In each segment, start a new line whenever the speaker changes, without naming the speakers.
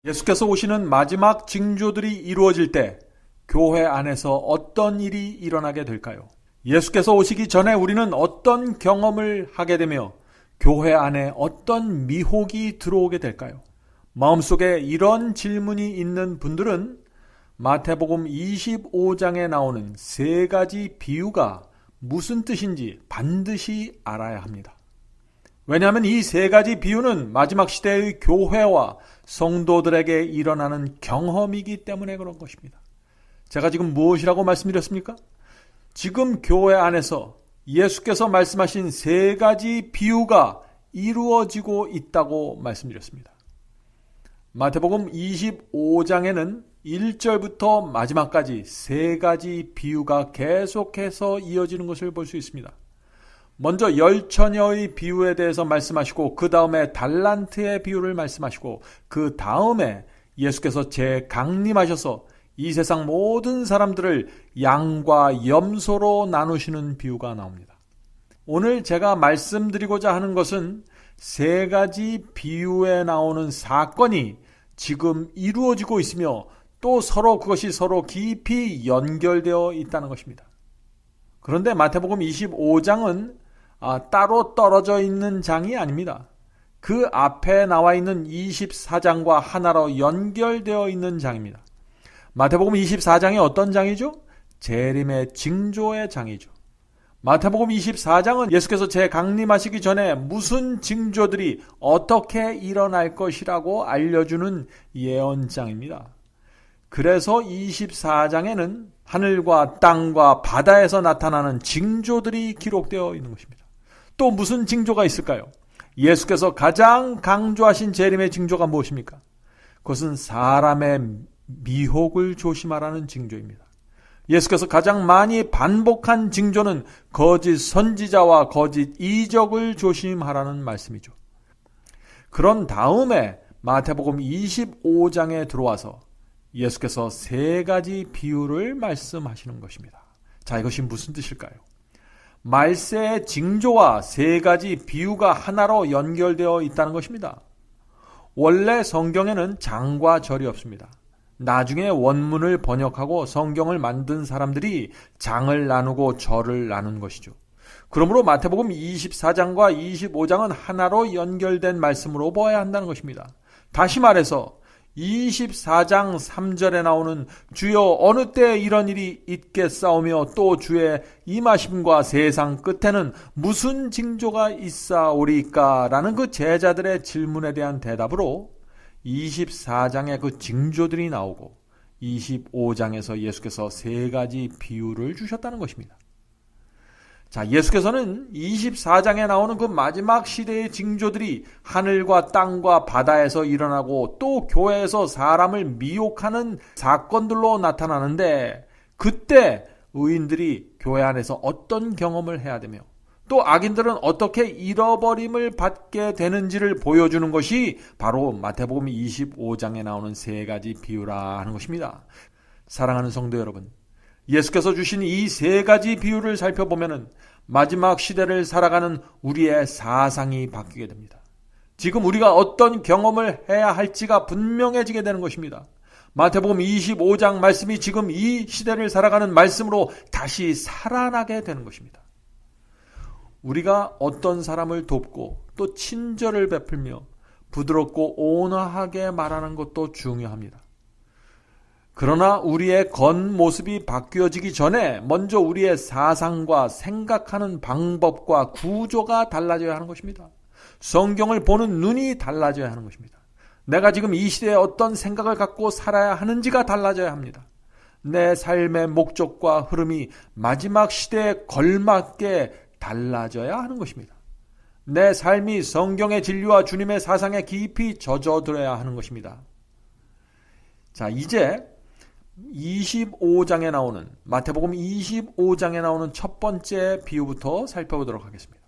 예수께서 오시는 마지막 징조들이 이루어질 때 교회 안에서 어떤 일이 일어나게 될까요? 예수께서 오시기 전에 우리는 어떤 경험을 하게 되며 교회 안에 어떤 미혹이 들어오게 될까요? 마음속에 이런 질문이 있는 분들은 마태복음 25장에 나오는 세 가지 비유가 무슨 뜻인지 반드시 알아야 합니다. 왜냐하면 이 세 가지 비유는 마지막 시대의 교회와 성도들에게 일어나는 경험이기 때문에 그런 것입니다. 제가 지금 무엇이라고 말씀드렸습니까? 지금 교회 안에서 예수께서 말씀하신 세 가지 비유가 이루어지고 있다고 말씀드렸습니다. 마태복음 25장에는 1절부터 마지막까지 세 가지 비유가 계속해서 이어지는 것을 볼 수 있습니다. 먼저 열처녀의 비유에 대해서 말씀하시고 그 다음에 달란트의 비유를 말씀하시고 그 다음에 예수께서 재강림하셔서 이 세상 모든 사람들을 양과 염소로 나누시는 비유가 나옵니다. 오늘 제가 말씀드리고자 하는 것은 세 가지 비유에 나오는 사건이 지금 이루어지고 있으며 또 그것이 서로 깊이 연결되어 있다는 것입니다. 그런데 마태복음 25장은 따로 떨어져 있는 장이 아닙니다. 그 앞에 나와 있는 24장과 하나로 연결되어 있는 장입니다. 마태복음 24장이 어떤 장이죠? 재림의 징조의 장이죠. 마태복음 24장은 예수께서 재강림하시기 전에 무슨 징조들이 어떻게 일어날 것이라고 알려주는 예언장입니다. 그래서 24장에는 하늘과 땅과 바다에서 나타나는 징조들이 기록되어 있는 것입니다. 또 무슨 징조가 있을까요? 예수께서 가장 강조하신 재림의 징조가 무엇입니까? 그것은 사람의 미혹을 조심하라는 징조입니다. 예수께서 가장 많이 반복한 징조는 거짓 선지자와 거짓 이적을 조심하라는 말씀이죠. 그런 다음에 마태복음 25장에 들어와서 예수께서 세 가지 비유를 말씀하시는 것입니다. 자, 이것이 무슨 뜻일까요? 말세의 징조와 세 가지 비유가 하나로 연결되어 있다는 것입니다. 원래 성경에는 장과 절이 없습니다. 나중에 원문을 번역하고 성경을 만든 사람들이 장을 나누고 절을 나눈 것이죠. 그러므로 마태복음 24장과 25장은 하나로 연결된 말씀으로 보아야 한다는 것입니다. 다시 말해서 24장 3절에 나오는 주여 어느 때 이런 일이 있겠사오며 또 주의 임하심과 세상 끝에는 무슨 징조가 있사오리까? 라는 그 제자들의 질문에 대한 대답으로 24장에 그 징조들이 나오고 25장에서 예수께서 세 가지 비유를 주셨다는 것입니다. 자, 예수께서는 24장에 나오는 그 마지막 시대의 징조들이 하늘과 땅과 바다에서 일어나고 또 교회에서 사람을 미혹하는 사건들로 나타나는데 그때 의인들이 교회 안에서 어떤 경험을 해야 되며 또 악인들은 어떻게 잃어버림을 받게 되는지를 보여주는 것이 바로 마태복음 25장에 나오는 세 가지 비유라 하는 것입니다. 사랑하는 성도 여러분, 예수께서 주신 이 세 가지 비유를 살펴보면 마지막 시대를 살아가는 우리의 사상이 바뀌게 됩니다. 지금 우리가 어떤 경험을 해야 할지가 분명해지게 되는 것입니다. 마태복음 25장 말씀이 지금 이 시대를 살아가는 말씀으로 다시 살아나게 되는 것입니다. 우리가 어떤 사람을 돕고 또 친절을 베풀며 부드럽고 온화하게 말하는 것도 중요합니다. 그러나 우리의 겉모습이 바뀌어지기 전에 먼저 우리의 사상과 생각하는 방법과 구조가 달라져야 하는 것입니다. 성경을 보는 눈이 달라져야 하는 것입니다. 내가 지금 이 시대에 어떤 생각을 갖고 살아야 하는지가 달라져야 합니다. 내 삶의 목적과 흐름이 마지막 시대에 걸맞게 달라져야 하는 것입니다. 내 삶이 성경의 진리와 주님의 사상에 깊이 젖어들어야 하는 것입니다. 자, 이제 25장에 나오는 마태복음 25장에 나오는 첫 번째 비유부터 살펴보도록 하겠습니다.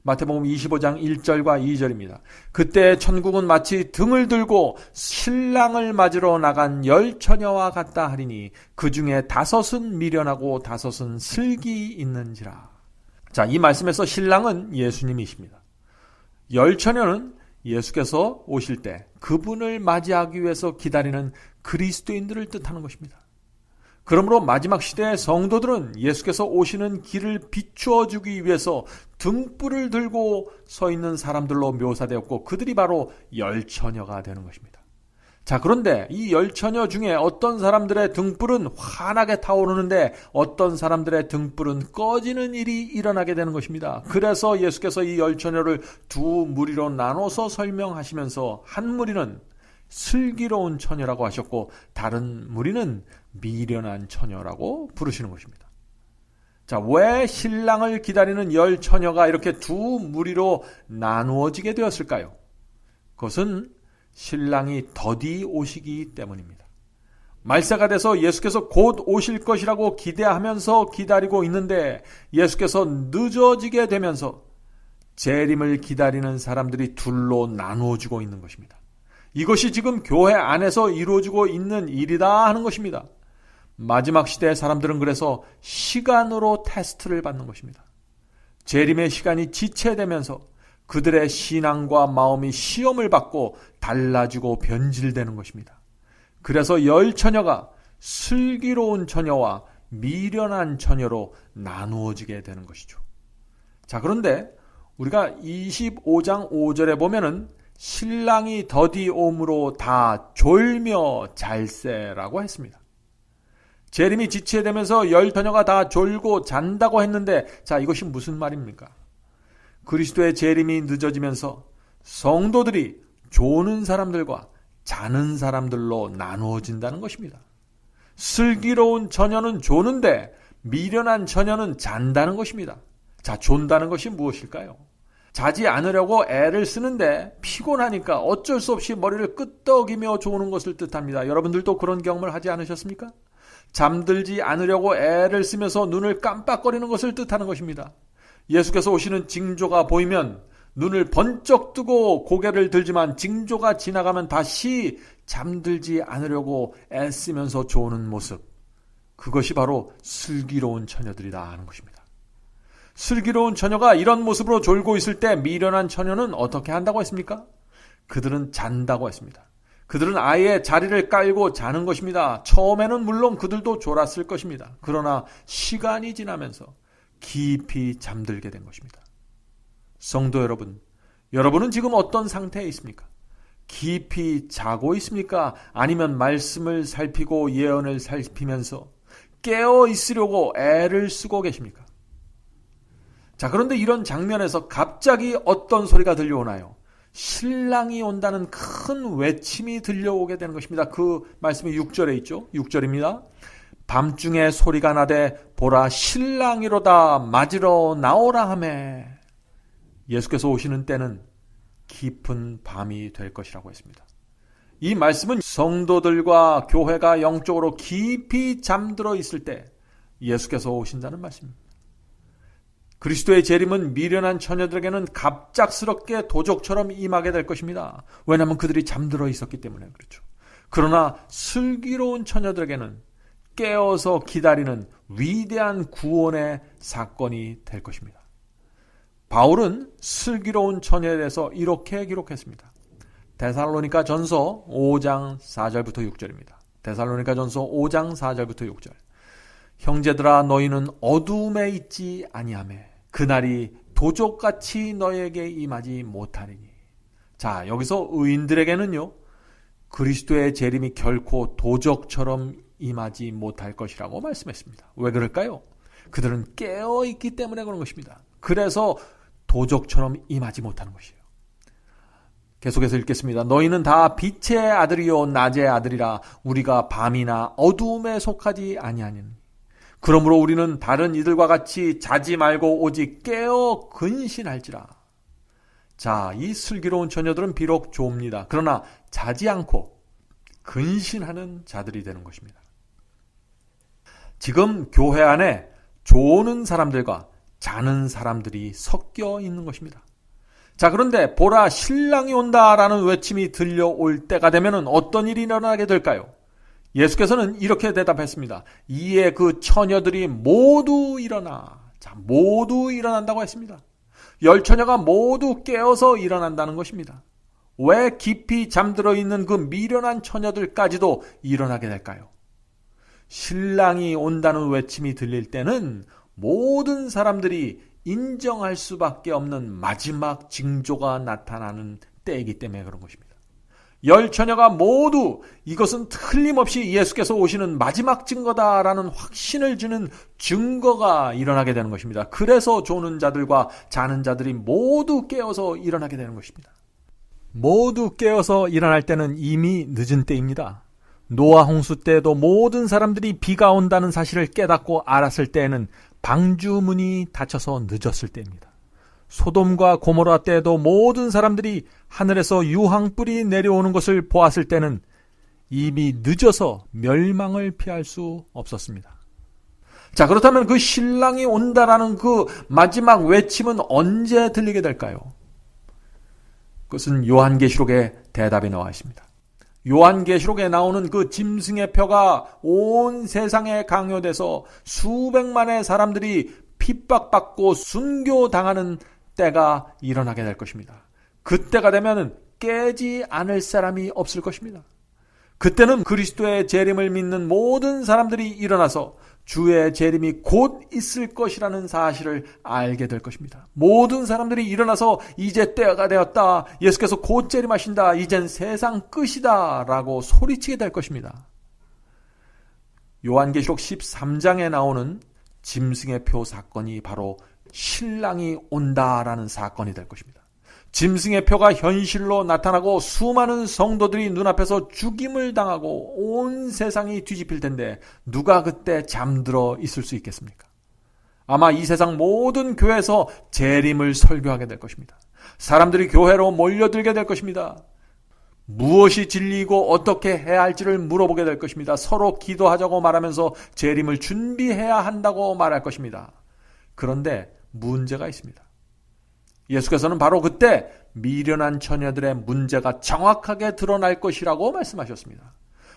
마태복음 25장 1절과 2절입니다. 그때 천국은 마치 등을 들고 신랑을 맞으러 나간 10처녀와 같다 하리니 그 중에 5은 미련하고 5은 슬기 있는지라. 자, 이 말씀에서 신랑은 예수님이십니다. 10처녀는 예수께서 오실 때 그분을 맞이하기 위해서 기다리는 그리스도인들을 뜻하는 것입니다. 그러므로 마지막 시대의 성도들은 예수께서 오시는 길을 비추어 주기 위해서 등불을 들고 서 있는 사람들로 묘사되었고, 그들이 바로 열처녀가 되는 것입니다. 자, 그런데 이 열처녀 중에 어떤 사람들의 등불은 환하게 타오르는데 어떤 사람들의 등불은 꺼지는 일이 일어나게 되는 것입니다. 그래서 예수께서 이 열처녀를 두 무리로 나눠서 설명하시면서 한 무리는 슬기로운 처녀라고 하셨고 다른 무리는 미련한 처녀라고 부르시는 것입니다. 자, 왜 신랑을 기다리는 열 처녀가 이렇게 두 무리로 나누어지게 되었을까요? 그것은 신랑이 더디 오시기 때문입니다. 말세가 돼서 예수께서 곧 오실 것이라고 기대하면서 기다리고 있는데 예수께서 늦어지게 되면서 재림을 기다리는 사람들이 둘로 나누어지고 있는 것입니다. 이것이 지금 교회 안에서 이루어지고 있는 일이다 하는 것입니다. 마지막 시대의 사람들은 그래서 시간으로 테스트를 받는 것입니다. 재림의 시간이 지체되면서 그들의 신앙과 마음이 시험을 받고 달라지고 변질되는 것입니다. 그래서 열 처녀가 슬기로운 처녀와 미련한 처녀로 나누어지게 되는 것이죠. 자, 그런데 우리가 25장 5절에 보면은 신랑이 더디 옴으로 다 졸며 잘세라고 했습니다. 재림이 지체되면서 열 처녀가 다 졸고 잔다고 했는데, 자, 이것이 무슨 말입니까? 그리스도의 재림이 늦어지면서 성도들이 조는 사람들과 자는 사람들로 나누어진다는 것입니다. 슬기로운 처녀는 조는데 미련한 처녀는 잔다는 것입니다. 자, 존다는 것이 무엇일까요? 자지 않으려고 애를 쓰는데 피곤하니까 어쩔 수 없이 머리를 끄덕이며 조는 것을 뜻합니다. 여러분들도 그런 경험을 하지 않으셨습니까? 잠들지 않으려고 애를 쓰면서 눈을 깜빡거리는 것을 뜻하는 것입니다. 예수께서 오시는 징조가 보이면 눈을 번쩍 뜨고 고개를 들지만 징조가 지나가면 다시 잠들지 않으려고 애쓰면서 조는 모습, 그것이 바로 슬기로운 처녀들이다 하는 것입니다. 슬기로운 처녀가 이런 모습으로 졸고 있을 때 미련한 처녀는 어떻게 한다고 했습니까? 그들은 잔다고 했습니다. 그들은 아예 자리를 깔고 자는 것입니다. 처음에는 물론 그들도 졸았을 것입니다. 그러나 시간이 지나면서 깊이 잠들게 된 것입니다. 성도 여러분, 여러분은 지금 어떤 상태에 있습니까? 깊이 자고 있습니까? 아니면 말씀을 살피고 예언을 살피면서 깨어 있으려고 애를 쓰고 계십니까? 자, 그런데 이런 장면에서 갑자기 어떤 소리가 들려오나요? 신랑이 온다는 큰 외침이 들려오게 되는 것입니다. 그 말씀이 6절에 있죠. 6절입니다. 밤중에 소리가 나되 보라 신랑이로다 맞으러 나오라 하매. 예수께서 오시는 때는 깊은 밤이 될 것이라고 했습니다. 이 말씀은 성도들과 교회가 영적으로 깊이 잠들어 있을 때 예수께서 오신다는 말씀입니다. 그리스도의 재림은 미련한 처녀들에게는 갑작스럽게 도적처럼 임하게 될 것입니다. 왜냐하면 그들이 잠들어 있었기 때문에 그렇죠. 그러나 슬기로운 처녀들에게는 깨어서 기다리는 위대한 구원의 사건이 될 것입니다. 바울은 슬기로운 처녀에 대해서 이렇게 기록했습니다. 데살로니가 전서 5장 4절부터 6절입니다. 데살로니가 전서 5장 4절부터 6절. 형제들아 너희는 어두움에 있지 아니하매 그날이 도적같이 너에게 임하지 못하리니. 자, 여기서 의인들에게는요, 그리스도의 재림이 결코 도적처럼 임하지 못할 것이라고 말씀했습니다. 왜 그럴까요? 그들은 깨어있기 때문에 그런 것입니다. 그래서 도적처럼 임하지 못하는 것이에요. 계속해서 읽겠습니다. 너희는 다 빛의 아들이요 낮의 아들이라 우리가 밤이나 어두움에 속하지 아니하니. 그러므로 우리는 다른 이들과 같이 자지 말고 오직 깨어 근신할지라. 자, 이 슬기로운 처녀들은 비록 좁니다. 그러나 자지 않고 근신하는 자들이 되는 것입니다. 지금 교회 안에 조는 사람들과 자는 사람들이 섞여 있는 것입니다. 자, 그런데 보라 신랑이 온다라는 외침이 들려올 때가 되면 어떤 일이 일어나게 될까요? 예수께서는 이렇게 대답했습니다. 이에 그 처녀들이 모두 일어나. 자, 모두 일어난다고 했습니다. 열 처녀가 모두 깨어서 일어난다는 것입니다. 왜 깊이 잠들어 있는 그 미련한 처녀들까지도 일어나게 될까요? 신랑이 온다는 외침이 들릴 때는 모든 사람들이 인정할 수밖에 없는 마지막 징조가 나타나는 때이기 때문에 그런 것입니다. 10처녀가 모두 이것은 틀림없이 예수께서 오시는 마지막 증거다라는 확신을 주는 증거가 일어나게 되는 것입니다. 그래서 조는 자들과 자는 자들이 모두 깨어서 일어나게 되는 것입니다. 모두 깨어서 일어날 때는 이미 늦은 때입니다. 노아 홍수 때에도 모든 사람들이 비가 온다는 사실을 깨닫고 알았을 때에는 방주문이 닫혀서 늦었을 때입니다. 소돔과 고모라 때에도 모든 사람들이 하늘에서 유황불이 내려오는 것을 보았을 때는 이미 늦어서 멸망을 피할 수 없었습니다. 자, 그렇다면 그 신랑이 온다라는 그 마지막 외침은 언제 들리게 될까요? 그것은 요한계시록에 대답이 나와 있습니다. 요한계시록에 나오는 그 짐승의 표가 온 세상에 강요돼서 수백만의 사람들이 핍박받고 순교당하는 때가 일어나게 될 것입니다. 그때가 되면 깨지 않을 사람이 없을 것입니다. 그때는 그리스도의 재림을 믿는 모든 사람들이 일어나서 주의 재림이 곧 있을 것이라는 사실을 알게 될 것입니다. 모든 사람들이 일어나서 이제 때가 되었다. 예수께서 곧 재림하신다. 이젠 세상 끝이다. 라고 소리치게 될 것입니다. 요한계시록 13장에 나오는 짐승의 표 사건이 바로 신랑이 온다라는 사건이 될 것입니다. 짐승의 표가 현실로 나타나고 수많은 성도들이 눈앞에서 죽임을 당하고 온 세상이 뒤집힐 텐데 누가 그때 잠들어 있을 수 있겠습니까? 아마 이 세상 모든 교회에서 재림을 설교하게 될 것입니다. 사람들이 교회로 몰려들게 될 것입니다. 무엇이 진리이고 어떻게 해야 할지를 물어보게 될 것입니다. 서로 기도하자고 말하면서 재림을 준비해야 한다고 말할 것입니다. 그런데 문제가 있습니다. 예수께서는 바로 그때 미련한 처녀들의 문제가 정확하게 드러날 것이라고 말씀하셨습니다.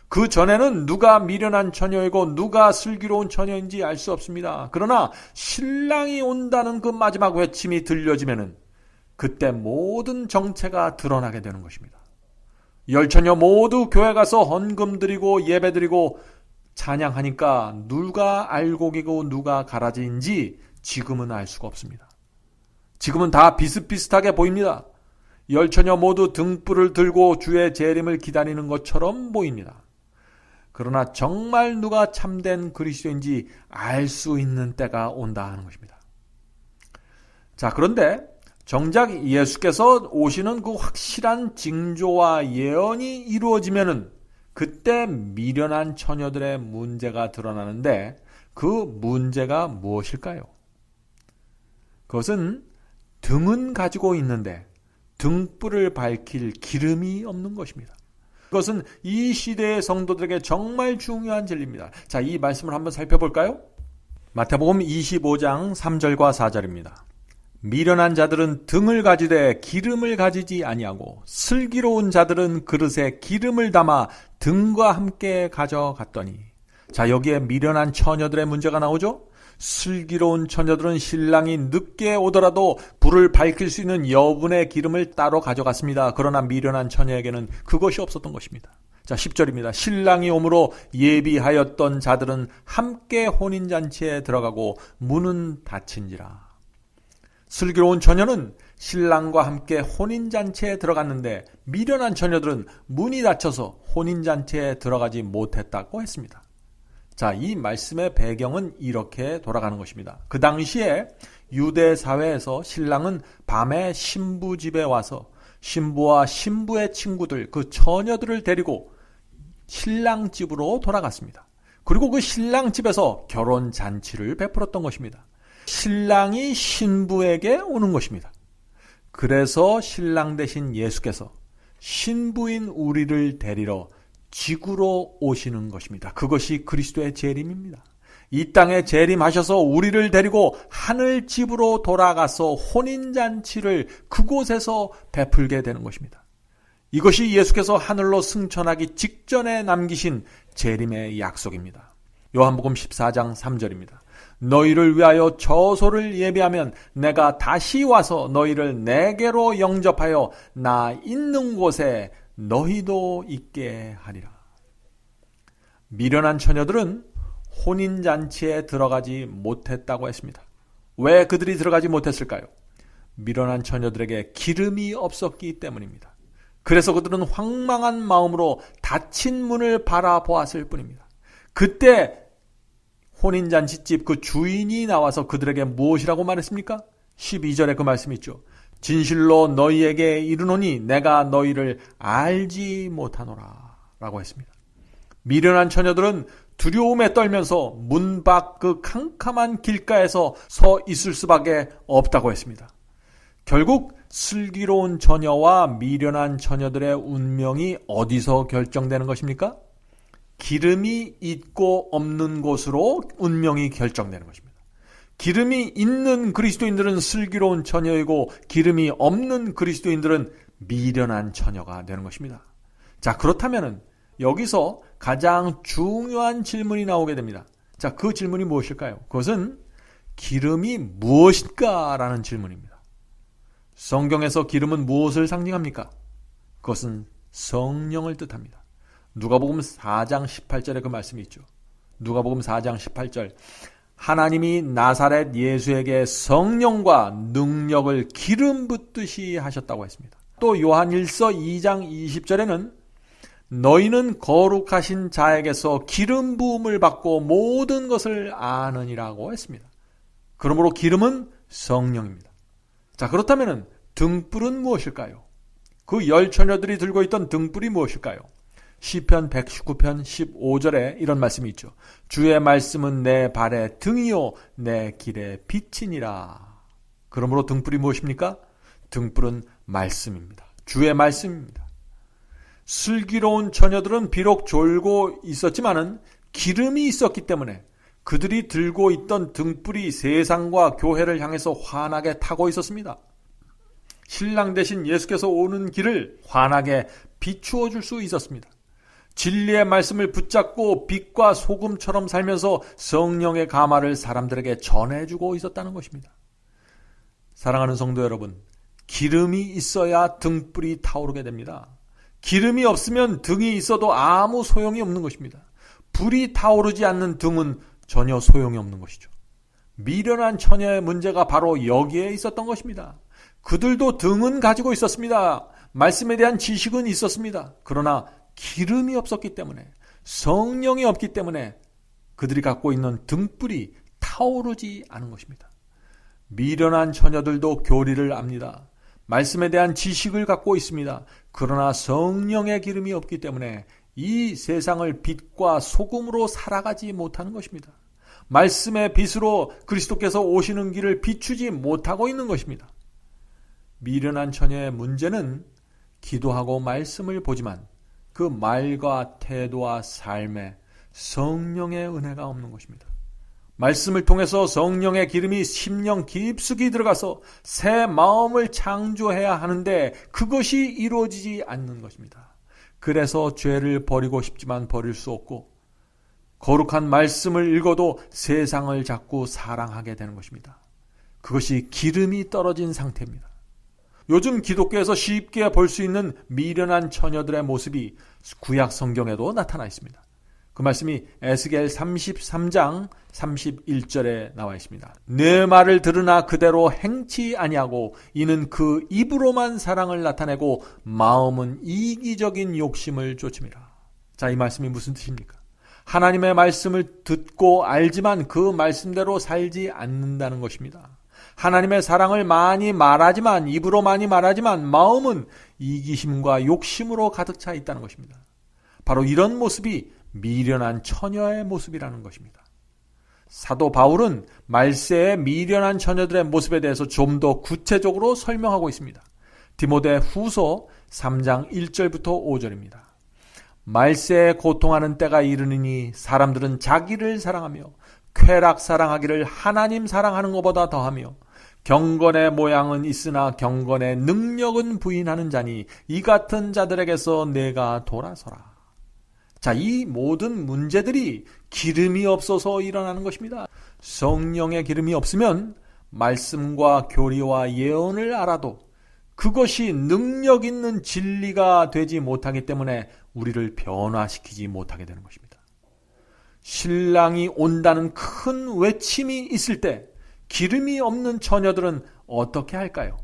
그 전에는 누가 미련한 처녀이고 누가 슬기로운 처녀인지 알 수 없습니다. 그러나 신랑이 온다는 그 마지막 외침이 들려지면은 그때 모든 정체가 드러나게 되는 것입니다. 10처녀 모두 교회 가서 헌금 드리고 예배 드리고 찬양하니까 누가 알곡이고 누가 가라지인지 지금은 알 수가 없습니다. 지금은 다 비슷비슷하게 보입니다. 10처녀 모두 등불을 들고 주의 재림을 기다리는 것처럼 보입니다. 그러나 정말 누가 참된 그리스도인지 알 수 있는 때가 온다 하는 것입니다. 자, 그런데 정작 예수께서 오시는 그 확실한 징조와 예언이 이루어지면은 그때 미련한 처녀들의 문제가 드러나는데 그 문제가 무엇일까요? 그것은 등은 가지고 있는데 등불을 밝힐 기름이 없는 것입니다. 그것은 이 시대의 성도들에게 정말 중요한 진리입니다. 자, 이 말씀을 한번 살펴볼까요? 마태복음 25장 3절과 4절입니다. 미련한 자들은 등을 가지되 기름을 가지지 아니하고 슬기로운 자들은 그릇에 기름을 담아 등과 함께 가져갔더니. 자, 여기에 미련한 처녀들의 문제가 나오죠? 슬기로운 처녀들은 신랑이 늦게 오더라도 불을 밝힐 수 있는 여분의 기름을 따로 가져갔습니다. 그러나 미련한 처녀에게는 그것이 없었던 것입니다. 자, 10절입니다. 신랑이 오므로 예비하였던 자들은 함께 혼인잔치에 들어가고 문은 닫힌지라. 슬기로운 처녀는 신랑과 함께 혼인잔치에 들어갔는데 미련한 처녀들은 문이 닫혀서 혼인잔치에 들어가지 못했다고 했습니다. 자, 이 말씀의 배경은 이렇게 돌아가는 것입니다. 그 당시에 유대 사회에서 신랑은 밤에 신부 집에 와서 신부와 신부의 친구들, 그 처녀들을 데리고 신랑 집으로 돌아갔습니다. 그리고 그 신랑 집에서 결혼 잔치를 베풀었던 것입니다. 신랑이 신부에게 오는 것입니다. 그래서 신랑 대신 예수께서 신부인 우리를 데리러 지구로 오시는 것입니다. 그것이 그리스도의 재림입니다. 이 땅에 재림하셔서 우리를 데리고 하늘 집으로 돌아가서 혼인잔치를 그곳에서 베풀게 되는 것입니다. 이것이 예수께서 하늘로 승천하기 직전에 남기신 재림의 약속입니다. 요한복음 14장 3절입니다. 너희를 위하여 처소를 예비하면 내가 다시 와서 너희를 내게로 영접하여 나 있는 곳에 너희도 있게 하리라. 미련한 처녀들은 혼인잔치에 들어가지 못했다고 했습니다. 왜 그들이 들어가지 못했을까요? 미련한 처녀들에게 기름이 없었기 때문입니다. 그래서 그들은 황망한 마음으로 닫힌 문을 바라보았을 뿐입니다. 그때 혼인잔치집 그 주인이 나와서 그들에게 무엇이라고 말했습니까? 12절에 그 말씀이 있죠. 진실로 너희에게 이르노니 내가 너희를 알지 못하노라 라고 했습니다. 미련한 처녀들은 두려움에 떨면서 문 밖 그 캄캄한 길가에서 서 있을 수밖에 없다고 했습니다. 결국 슬기로운 처녀와 미련한 처녀들의 운명이 어디서 결정되는 것입니까? 기름이 있고 없는 곳으로 운명이 결정되는 것입니다. 기름이 있는 그리스도인들은 슬기로운 처녀이고 기름이 없는 그리스도인들은 미련한 처녀가 되는 것입니다. 자, 그렇다면 여기서 가장 중요한 질문이 나오게 됩니다. 자, 그 질문이 무엇일까요? 그것은 기름이 무엇일까? 라는 질문입니다. 성경에서 기름은 무엇을 상징합니까? 그것은 성령을 뜻합니다. 누가복음 4장 18절에 그 말씀이 있죠. 누가복음 4장 18절. 하나님이 나사렛 예수에게 성령과 능력을 기름 붓듯이 하셨다고 했습니다. 또 요한 1서 2장 20절에는 너희는 거룩하신 자에게서 기름 부음을 받고 모든 것을 아느니라고 했습니다. 그러므로 기름은 성령입니다. 자, 그렇다면 등불은 무엇일까요? 그 열 처녀들이 들고 있던 등불이 무엇일까요? 시편 119편 15절에 이런 말씀이 있죠. 주의 말씀은 내 발의 등이요 내 길의 빛이니라. 그러므로 등불이 무엇입니까? 등불은 말씀입니다. 주의 말씀입니다. 슬기로운 처녀들은 비록 졸고 있었지만은 기름이 있었기 때문에 그들이 들고 있던 등불이 세상과 교회를 향해서 환하게 타고 있었습니다. 신랑 대신 예수께서 오는 길을 환하게 비추어 줄 수 있었습니다. 진리의 말씀을 붙잡고 빛과 소금처럼 살면서 성령의 가마를 사람들에게 전해주고 있었다는 것입니다. 사랑하는 성도 여러분, 기름이 있어야 등불이 타오르게 됩니다. 기름이 없으면 등이 있어도 아무 소용이 없는 것입니다. 불이 타오르지 않는 등은 전혀 소용이 없는 것이죠. 미련한 처녀의 문제가 바로 여기에 있었던 것입니다. 그들도 등은 가지고 있었습니다. 말씀에 대한 지식은 있었습니다. 그러나 기름이 없었기 때문에, 성령이 없기 때문에 그들이 갖고 있는 등불이 타오르지 않은 것입니다. 미련한 처녀들도 교리를 압니다. 말씀에 대한 지식을 갖고 있습니다. 그러나 성령의 기름이 없기 때문에 이 세상을 빛과 소금으로 살아가지 못하는 것입니다. 말씀의 빛으로 그리스도께서 오시는 길을 비추지 못하고 있는 것입니다. 미련한 처녀의 문제는 기도하고 말씀을 보지만 그 말과 태도와 삶에 성령의 은혜가 없는 것입니다. 말씀을 통해서 성령의 기름이 심령 깊숙이 들어가서 새 마음을 창조해야 하는데 그것이 이루어지지 않는 것입니다. 그래서 죄를 버리고 싶지만 버릴 수 없고 거룩한 말씀을 읽어도 세상을 자꾸 사랑하게 되는 것입니다. 그것이 기름이 떨어진 상태입니다. 요즘 기독교에서 쉽게 볼 수 있는 미련한 처녀들의 모습이 구약 성경에도 나타나 있습니다. 그 말씀이 에스겔 33장 31절에 나와 있습니다. 내 말을 들으나 그대로 행치 아니하고 이는 그 입으로만 사랑을 나타내고 마음은 이기적인 욕심을 쫓음이라. 자, 이 말씀이 무슨 뜻입니까? 하나님의 말씀을 듣고 알지만 그 말씀대로 살지 않는다는 것입니다. 하나님의 사랑을 많이 말하지만, 입으로 많이 말하지만 마음은 이기심과 욕심으로 가득 차 있다는 것입니다. 바로 이런 모습이 미련한 처녀의 모습이라는 것입니다. 사도 바울은 말세의 미련한 처녀들의 모습에 대해서 좀 더 구체적으로 설명하고 있습니다. 디모데 후서 3장 1절부터 5절입니다. 말세에 고통하는 때가 이르느니 사람들은 자기를 사랑하며 쾌락 사랑하기를 하나님 사랑하는 것보다 더하며 경건의 모양은 있으나 경건의 능력은 부인하는 자니 이 같은 자들에게서 내가 돌아서라. 자, 이 모든 문제들이 기름이 없어서 일어나는 것입니다. 성령의 기름이 없으면 말씀과 교리와 예언을 알아도 그것이 능력 있는 진리가 되지 못하기 때문에 우리를 변화시키지 못하게 되는 것입니다. 신랑이 온다는 큰 외침이 있을 때 기름이 없는 처녀들은 어떻게 할까요?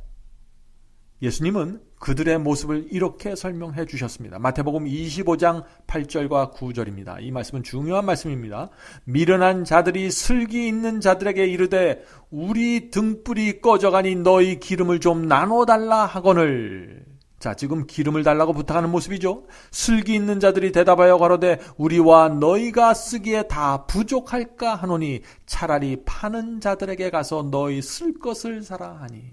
예수님은 그들의 모습을 이렇게 설명해 주셨습니다. 마태복음 25장 8절과 9절입니다. 이 말씀은 중요한 말씀입니다. 미련한 자들이 슬기 있는 자들에게 이르되 우리 등불이 꺼져가니 너희 기름을 좀 나눠달라 하거늘. 자, 지금 기름을 달라고 부탁하는 모습이죠. 슬기 있는 자들이 대답하여 가로되 우리와 너희가 쓰기에 다 부족할까 하노니 차라리 파는 자들에게 가서 너희 쓸 것을 사라 하니.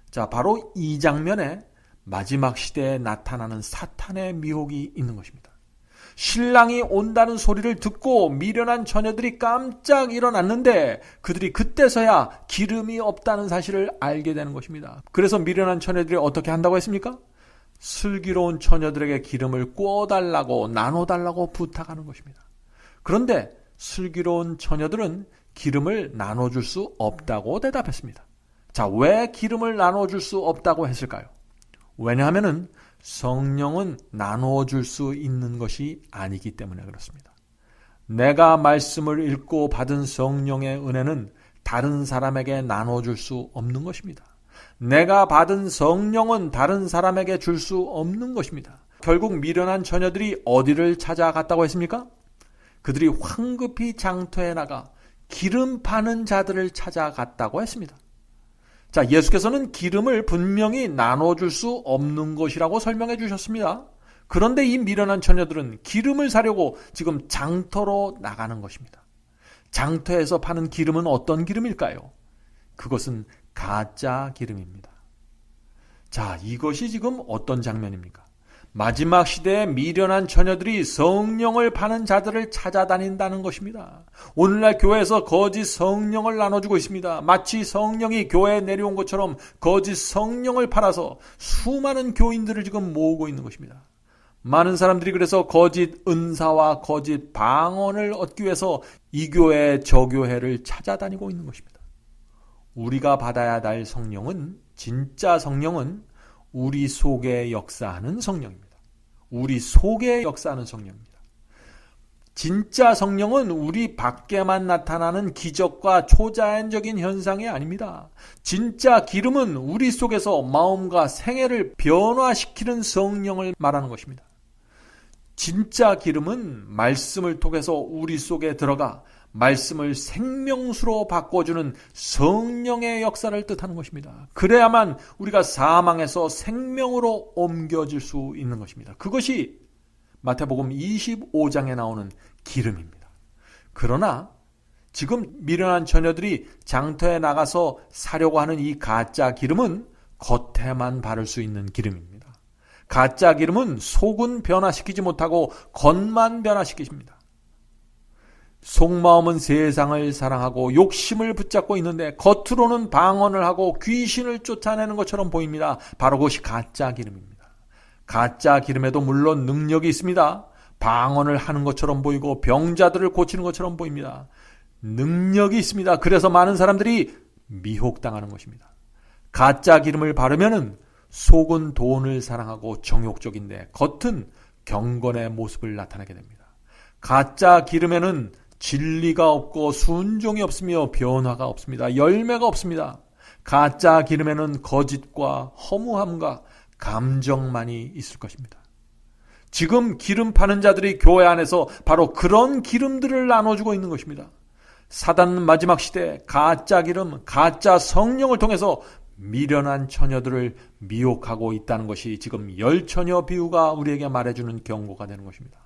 자, 바로 이 장면에 마지막 시대에 나타나는 사탄의 미혹이 있는 것입니다. 신랑이 온다는 소리를 듣고 미련한 처녀들이 깜짝 일어났는데 그들이 그때서야 기름이 없다는 사실을 알게 되는 것입니다. 그래서 미련한 처녀들이 어떻게 한다고 했습니까? 슬기로운 처녀들에게 기름을 꿔달라고 나눠달라고 부탁하는 것입니다. 그런데 슬기로운 처녀들은 기름을 나눠줄 수 없다고 대답했습니다. 자, 왜 기름을 나눠줄 수 없다고 했을까요? 왜냐하면 성령은 나눠줄 수 있는 것이 아니기 때문에 그렇습니다. 내가 말씀을 읽고 받은 성령의 은혜는 다른 사람에게 나눠줄 수 없는 것입니다. 내가 받은 성령은 다른 사람에게 줄 수 없는 것입니다. 결국 미련한 처녀들이 어디를 찾아갔다고 했습니까? 그들이 황급히 장터에 나가 기름 파는 자들을 찾아갔다고 했습니다. 자, 예수께서는 기름을 분명히 나눠줄 수 없는 것이라고 설명해 주셨습니다. 그런데 이 미련한 처녀들은 기름을 사려고 지금 장터로 나가는 것입니다. 장터에서 파는 기름은 어떤 기름일까요? 그것은 가짜 기름입니다. 자, 이것이 지금 어떤 장면입니까? 마지막 시대에 미련한 처녀들이 성령을 파는 자들을 찾아다닌다는 것입니다. 오늘날 교회에서 거짓 성령을 나눠주고 있습니다. 마치 성령이 교회에 내려온 것처럼 거짓 성령을 팔아서 수많은 교인들을 지금 모으고 있는 것입니다. 많은 사람들이 그래서 거짓 은사와 거짓 방언을 얻기 위해서 이 교회 저 교회를 찾아다니고 있는 것입니다. 우리가 받아야 할 성령은, 진짜 성령은 우리 속에 역사하는 성령입니다. 우리 속에 역사하는 성령입니다. 진짜 성령은 우리 밖에만 나타나는 기적과 초자연적인 현상이 아닙니다. 진짜 기름은 우리 속에서 마음과 생애를 변화시키는 성령을 말하는 것입니다. 진짜 기름은 말씀을 통해서 우리 속에 들어가 말씀을 생명수로 바꿔주는 성령의 역사를 뜻하는 것입니다. 그래야만 우리가 사망에서 생명으로 옮겨질 수 있는 것입니다. 그것이 마태복음 25장에 나오는 기름입니다. 그러나 지금 미련한 처녀들이 장터에 나가서 사려고 하는 이 가짜 기름은 겉에만 바를 수 있는 기름입니다. 가짜 기름은 속은 변화시키지 못하고 겉만 변화시키십니다. 속마음은 세상을 사랑하고 욕심을 붙잡고 있는데 겉으로는 방언을 하고 귀신을 쫓아내는 것처럼 보입니다. 바로 그것이 가짜 기름입니다. 가짜 기름에도 물론 능력이 있습니다. 방언을 하는 것처럼 보이고 병자들을 고치는 것처럼 보입니다. 능력이 있습니다. 그래서 많은 사람들이 미혹당하는 것입니다. 가짜 기름을 바르면은 속은 돈을 사랑하고 정욕적인데 겉은 경건의 모습을 나타내게 됩니다. 가짜 기름에는 진리가 없고 순종이 없으며 변화가 없습니다. 열매가 없습니다. 가짜 기름에는 거짓과 허무함과 감정만이 있을 것입니다. 지금 기름 파는 자들이 교회 안에서 바로 그런 기름들을 나눠주고 있는 것입니다. 사단은 마지막 시대에 가짜 기름, 가짜 성령을 통해서 미련한 처녀들을 미혹하고 있다는 것이 지금 열처녀 비유가 우리에게 말해주는 경고가 되는 것입니다.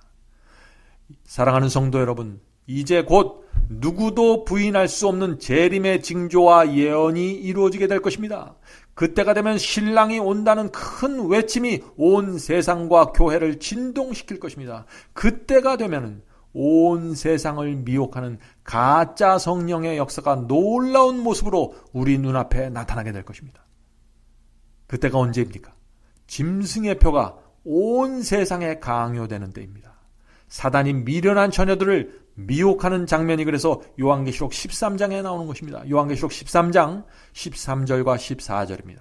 사랑하는 성도 여러분, 이제 곧 누구도 부인할 수 없는 재림의 징조와 예언이 이루어지게 될 것입니다. 그때가 되면 신랑이 온다는 큰 외침이 온 세상과 교회를 진동시킬 것입니다. 그때가 되면 온 세상을 미혹하는 가짜 성령의 역사가 놀라운 모습으로 우리 눈앞에 나타나게 될 것입니다. 그때가 언제입니까? 짐승의 표가 온 세상에 강요되는 때입니다. 사단이 미련한 처녀들을 미혹하는 장면이 그래서 요한계시록 13장에 나오는 것입니다. 요한계시록 13장 13절과 14절입니다.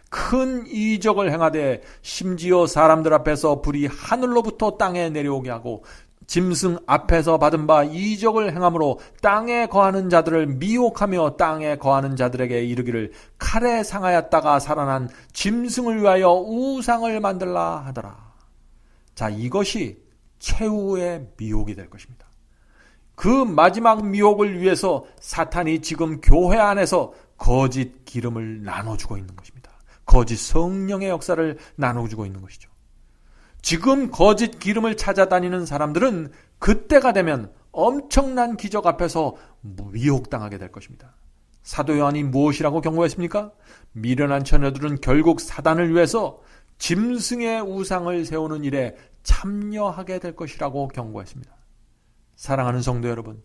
큰 이적을 행하되 심지어 사람들 앞에서 불이 하늘로부터 땅에 내려오게 하고 짐승 앞에서 받은 바 이적을 행함으로 땅에 거하는 자들을 미혹하며 땅에 거하는 자들에게 이르기를 칼에 상하였다가 살아난 짐승을 위하여 우상을 만들라 하더라. 자, 이것이 최후의 미혹이 될 것입니다. 그 마지막 미혹을 위해서 사탄이 지금 교회 안에서 거짓 기름을 나눠주고 있는 것입니다. 거짓 성령의 역사를 나눠주고 있는 것이죠. 지금 거짓 기름을 찾아다니는 사람들은 그때가 되면 엄청난 기적 앞에서 미혹당하게 될 것입니다. 사도 요한이 무엇이라고 경고했습니까? 미련한 처녀들은 결국 사단을 위해서 짐승의 우상을 세우는 일에 참여하게 될 것이라고 경고했습니다. 사랑하는 성도 여러분,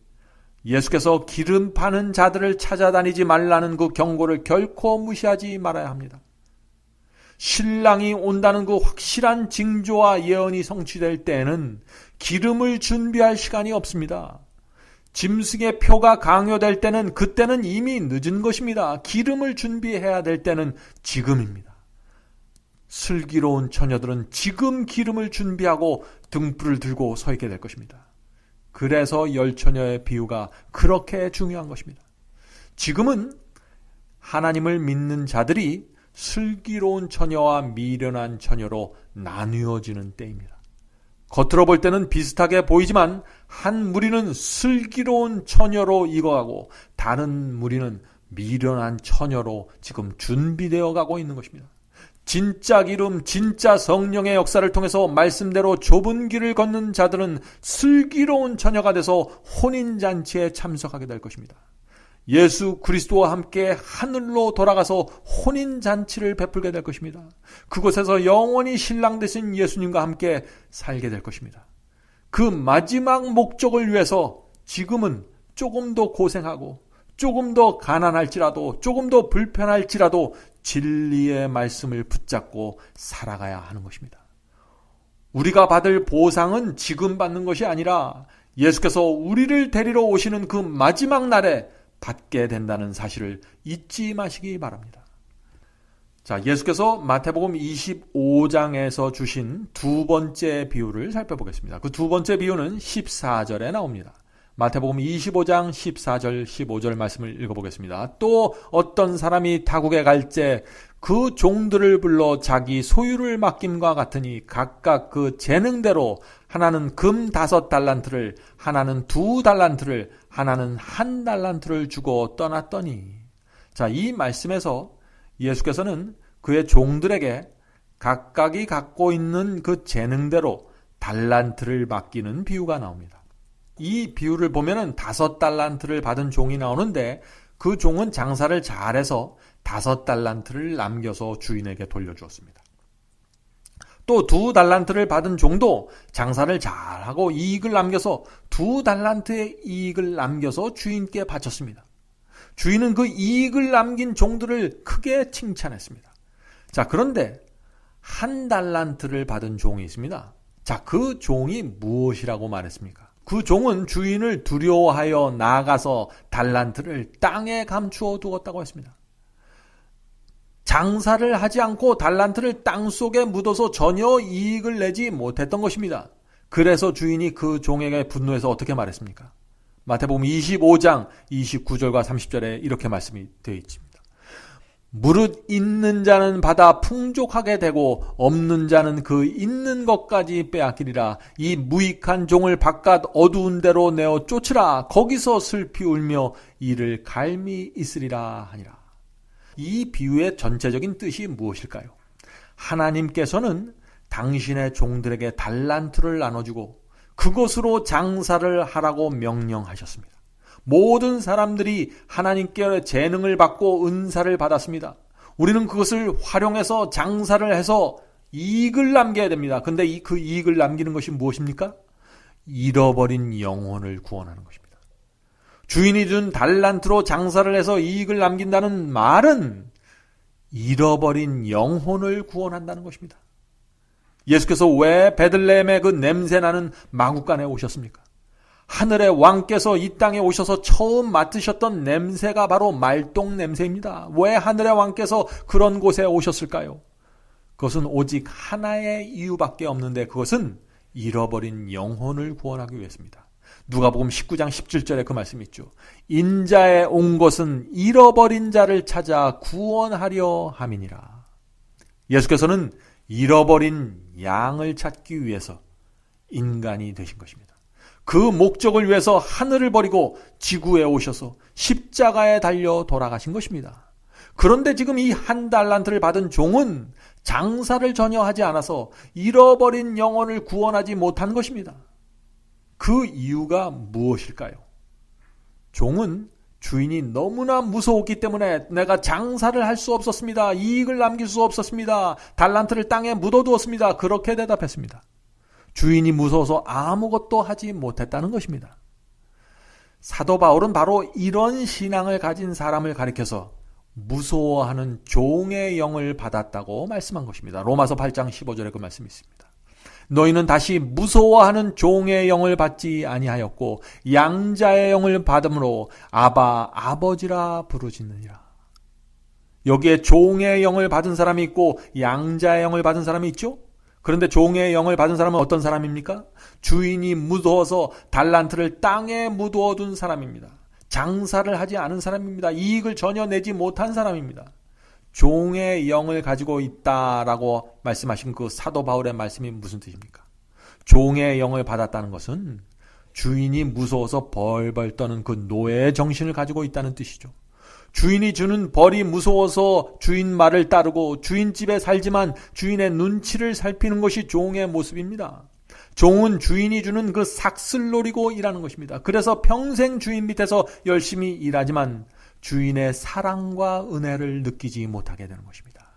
예수께서 기름 파는 자들을 찾아다니지 말라는 그 경고를 결코 무시하지 말아야 합니다. 신랑이 온다는 그 확실한 징조와 예언이 성취될 때에는 기름을 준비할 시간이 없습니다. 짐승의 표가 강요될 때는 그때는 이미 늦은 것입니다. 기름을 준비해야 될 때는 지금입니다. 슬기로운 처녀들은 지금 기름을 준비하고 등불을 들고 서 있게 될 것입니다. 그래서 열처녀의 비유가 그렇게 중요한 것입니다. 지금은 하나님을 믿는 자들이 슬기로운 처녀와 미련한 처녀로 나뉘어지는 때입니다. 겉으로 볼 때는 비슷하게 보이지만 한 무리는 슬기로운 처녀로 익어가고 다른 무리는 미련한 처녀로 지금 준비되어 가고 있는 것입니다. 진짜 기름, 진짜 성령의 역사를 통해서 말씀대로 좁은 길을 걷는 자들은 슬기로운 처녀가 돼서 혼인잔치에 참석하게 될 것입니다. 예수 그리스도와 함께 하늘로 돌아가서 혼인잔치를 베풀게 될 것입니다. 그곳에서 영원히 신랑 되신 예수님과 함께 살게 될 것입니다. 그 마지막 목적을 위해서 지금은 조금 더 고생하고 조금 더 가난할지라도 조금 더 불편할지라도 진리의 말씀을 붙잡고 살아가야 하는 것입니다. 우리가 받을 보상은 지금 받는 것이 아니라 예수께서 우리를 데리러 오시는 그 마지막 날에 받게 된다는 사실을 잊지 마시기 바랍니다. 자, 예수께서 마태복음 25장에서 주신 두 번째 비유를 살펴보겠습니다. 그 두 번째 비유는 14절에 나옵니다. 마태복음 25장 14절 15절 말씀을 읽어보겠습니다. 또 어떤 사람이 타국에 갈때 그 종들을 불러 자기 소유를 맡김과 같으니 각각 그 재능대로 하나는 금 5달란트를, 하나는 2달란트를, 하나는 1달란트를 주고 떠났더니. 자, 이 말씀에서 예수께서는 그의 종들에게 각각이 갖고 있는 그 재능대로 달란트를 맡기는 비유가 나옵니다. 이 비유를 보면은 5달란트를 받은 종이 나오는데 그 종은 장사를 잘해서 5달란트를 남겨서 주인에게 돌려주었습니다. 또 2달란트를 받은 종도 장사를 잘하고 이익을 남겨서 2달란트의 이익을 남겨서 주인께 바쳤습니다. 주인은 그 이익을 남긴 종들을 크게 칭찬했습니다. 자, 그런데 1달란트를 받은 종이 있습니다. 자, 그 종이 무엇이라고 말했습니까? 그 종은 주인을 두려워하여 나아가서 달란트를 땅에 감추어 두었다고 했습니다. 장사를 하지 않고 달란트를 땅속에 묻어서 전혀 이익을 내지 못했던 것입니다. 그래서 주인이 그 종에게 분노해서 어떻게 말했습니까? 마태복음 25장 29절과 30절에 이렇게 말씀이 되어 있습니다. 무릇 있는 자는 받아 풍족하게 되고 없는 자는 그 있는 것까지 빼앗기리라. 이 무익한 종을 바깥 어두운 데로 내어 쫓으라. 거기서 슬피 울며 이를 갈미 있으리라 하니라. 이 비유의 전체적인 뜻이 무엇일까요? 하나님께서는 당신의 종들에게 달란트를 나눠주고 그것으로 장사를 하라고 명령하셨습니다. 모든 사람들이 하나님께 재능을 받고 은사를 받았습니다. 우리는 그것을 활용해서 장사를 해서 이익을 남겨야 됩니다. 근데 그 이익을 남기는 것이 무엇입니까? 잃어버린 영혼을 구원하는 것입니다. 주인이 준 달란트로 장사를 해서 이익을 남긴다는 말은 잃어버린 영혼을 구원한다는 것입니다. 예수께서 왜 베들레헴의 그 냄새나는 마구간에 오셨습니까? 하늘의 왕께서 이 땅에 오셔서 처음 맡으셨던 냄새가 바로 말똥 냄새입니다. 왜 하늘의 왕께서 그런 곳에 오셨을까요? 그것은 오직 하나의 이유밖에 없는데 그것은 잃어버린 영혼을 구원하기 위해서입니다. 누가복음 19장 17절에 그 말씀이 있죠. 인자에 온 것은 잃어버린 자를 찾아 구원하려 함이니라. 예수께서는 잃어버린 양을 찾기 위해서 인간이 되신 것입니다. 그 목적을 위해서 하늘을 버리고 지구에 오셔서 십자가에 달려 돌아가신 것입니다. 그런데 지금 이 한 달란트를 받은 종은 장사를 전혀 하지 않아서 잃어버린 영혼을 구원하지 못한 것입니다. 그 이유가 무엇일까요? 종은 주인이 너무나 무서웠기 때문에 내가 장사를 할 수 없었습니다. 이익을 남길 수 없었습니다. 달란트를 땅에 묻어두었습니다. 그렇게 대답했습니다. 주인이 무서워서 아무것도 하지 못했다는 것입니다. 사도 바울은 바로 이런 신앙을 가진 사람을 가리켜서 무서워하는 종의 영을 받았다고 말씀한 것입니다. 로마서 8장 15절에 그 말씀이 있습니다. 너희는 다시 무서워하는 종의 영을 받지 아니하였고 양자의 영을 받음으로 아바 아버지라 부르짖느니라. 여기에 종의 영을 받은 사람이 있고 양자의 영을 받은 사람이 있죠. 그런데 종의 영을 받은 사람은 어떤 사람입니까? 주인이 무서워서 달란트를 땅에 묻어둔 사람입니다. 장사를 하지 않은 사람입니다. 이익을 전혀 내지 못한 사람입니다. 종의 영을 가지고 있다라고 말씀하신 그 사도 바울의 말씀이 무슨 뜻입니까? 종의 영을 받았다는 것은 주인이 무서워서 벌벌 떠는 그 노예의 정신을 가지고 있다는 뜻이죠. 주인이 주는 벌이 무서워서 주인 말을 따르고 주인 집에 살지만 주인의 눈치를 살피는 것이 종의 모습입니다. 종은 주인이 주는 그 삭슬 노리고 일하는 것입니다. 그래서 평생 주인 밑에서 열심히 일하지만 주인의 사랑과 은혜를 느끼지 못하게 되는 것입니다.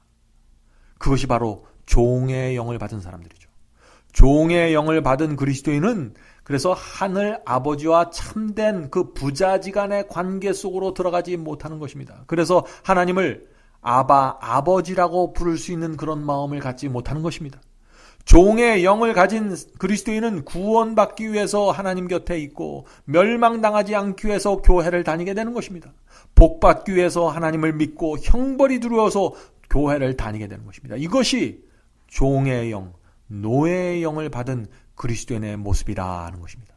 그것이 바로 종의 영을 받은 사람들이죠. 종의 영을 받은 그리스도인은 그래서 하늘 아버지와 참된 그 부자지간의 관계 속으로 들어가지 못하는 것입니다. 그래서 하나님을 아바 아버지라고 부를 수 있는 그런 마음을 갖지 못하는 것입니다. 종의 영을 가진 그리스도인은 구원받기 위해서 하나님 곁에 있고 멸망당하지 않기 위해서 교회를 다니게 되는 것입니다. 복받기 위해서 하나님을 믿고 형벌이 두려워서 교회를 다니게 되는 것입니다. 이것이 종의 영, 노예의 영을 받은 그리스도인의 모습이라는 것입니다.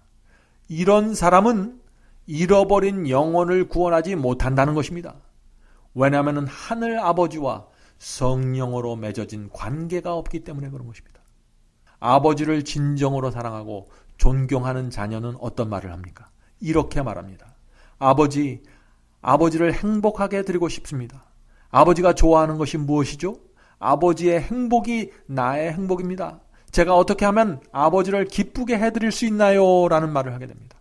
이런 사람은 잃어버린 영혼을 구원하지 못한다는 것입니다. 왜냐하면 하늘 아버지와 성령으로 맺어진 관계가 없기 때문에 그런 것입니다. 아버지를 진정으로 사랑하고 존경하는 자녀는 어떤 말을 합니까? 이렇게 말합니다. 아버지를 행복하게 드리고 싶습니다. 아버지가 좋아하는 것이 무엇이죠? 아버지의 행복이 나의 행복입니다. 제가 어떻게 하면 아버지를 기쁘게 해드릴 수 있나요? 라는 말을 하게 됩니다.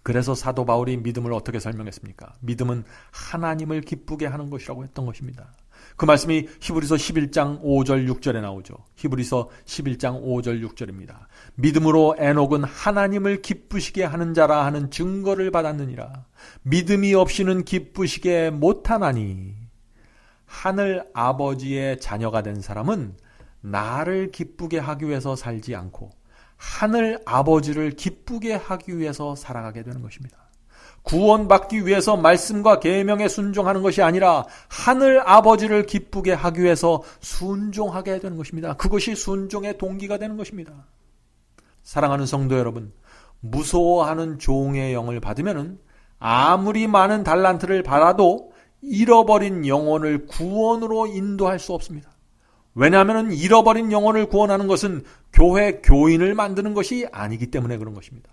그래서 사도 바울이 믿음을 어떻게 설명했습니까? 믿음은 하나님을 기쁘게 하는 것이라고 했던 것입니다. 그 말씀이 히브리서 11장 5절 6절에 나오죠. 히브리서 11장 5절 6절입니다. 믿음으로 에녹은 하나님을 기쁘시게 하는 자라 하는 증거를 받았느니라. 믿음이 없이는 기쁘시게 못하나니. 하늘 아버지의 자녀가 된 사람은 나를 기쁘게 하기 위해서 살지 않고 하늘 아버지를 기쁘게 하기 위해서 살아가게 되는 것입니다. 구원받기 위해서 말씀과 계명에 순종하는 것이 아니라 하늘 아버지를 기쁘게 하기 위해서 순종하게 되는 것입니다. 그것이 순종의 동기가 되는 것입니다. 사랑하는 성도 여러분, 무서워하는 종의 영을 받으면 아무리 많은 달란트를 받아도 잃어버린 영혼을 구원으로 인도할 수 없습니다. 왜냐하면 잃어버린 영혼을 구원하는 것은 교회 교인을 만드는 것이 아니기 때문에 그런 것입니다.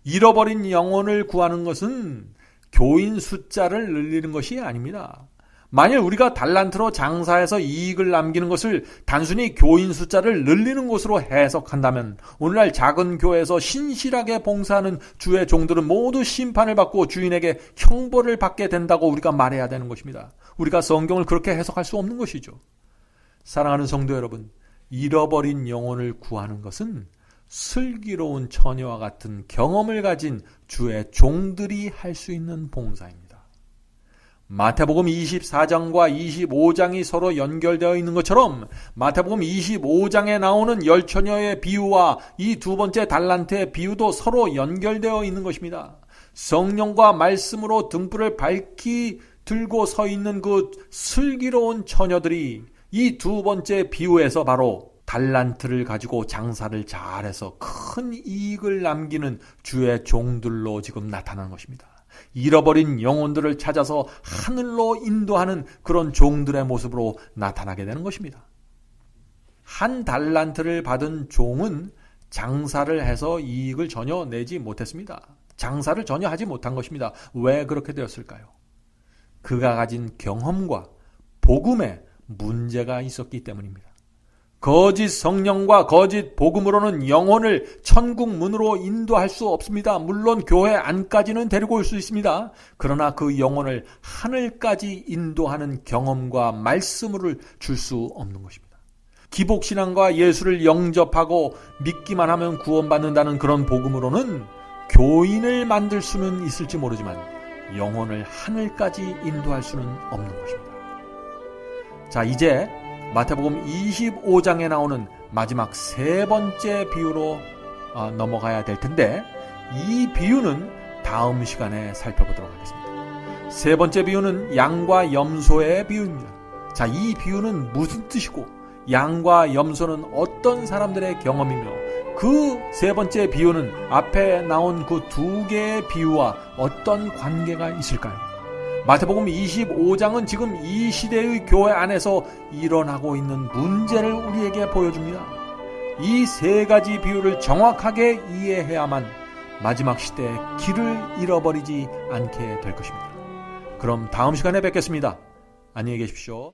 잃어버린 영혼을 구하는 것은 교인 숫자를 늘리는 것이 아닙니다. 만일 우리가 달란트로 장사해서 이익을 남기는 것을 단순히 교인 숫자를 늘리는 것으로 해석한다면 오늘날 작은 교회에서 신실하게 봉사하는 주의 종들은 모두 심판을 받고 주인에게 형벌을 받게 된다고 우리가 말해야 되는 것입니다. 우리가 성경을 그렇게 해석할 수 없는 것이죠. 사랑하는 성도 여러분, 잃어버린 영혼을 구하는 것은 슬기로운 처녀와 같은 경험을 가진 주의 종들이 할 수 있는 봉사입니다. 마태복음 24장과 25장이 서로 연결되어 있는 것처럼 마태복음 25장에 나오는 열처녀의 비유와 이 두 번째 달란트의 비유도 서로 연결되어 있는 것입니다. 성령과 말씀으로 등불을 밝히 들고 서 있는 그 슬기로운 처녀들이 이 두 번째 비유에서 바로 달란트를 가지고 장사를 잘해서 큰 이익을 남기는 주의 종들로 지금 나타나는 것입니다. 잃어버린 영혼들을 찾아서 하늘로 인도하는 그런 종들의 모습으로 나타나게 되는 것입니다. 한 달란트를 받은 종은 장사를 해서 이익을 전혀 내지 못했습니다. 장사를 전혀 하지 못한 것입니다. 왜 그렇게 되었을까요? 그가 가진 경험과 복음에 문제가 있었기 때문입니다. 거짓 성령과 거짓 복음으로는 영혼을 천국 문으로 인도할 수 없습니다. 물론 교회 안까지는 데리고 올 수 있습니다. 그러나 그 영혼을 하늘까지 인도하는 경험과 말씀을 줄 수 없는 것입니다. 기복신앙과 예수를 영접하고 믿기만 하면 구원받는다는 그런 복음으로는 교인을 만들 수는 있을지 모르지만 영혼을 하늘까지 인도할 수는 없는 것입니다. 자, 이제 마태복음 25장에 나오는 마지막 세 번째 비유로 넘어가야 될 텐데 이 비유는 다음 시간에 살펴보도록 하겠습니다. 세 번째 비유는 양과 염소의 비유입니다. 자, 이 비유는 무슨 뜻이고 양과 염소는 어떤 사람들의 경험이며 그 세 번째 비유는 앞에 나온 그 두 개의 비유와 어떤 관계가 있을까요? 마태복음 25장은 지금 이 시대의 교회 안에서 일어나고 있는 문제를 우리에게 보여줍니다. 이 세 가지 비유를 정확하게 이해해야만 마지막 시대에 길을 잃어버리지 않게 될 것입니다. 그럼 다음 시간에 뵙겠습니다. 안녕히 계십시오.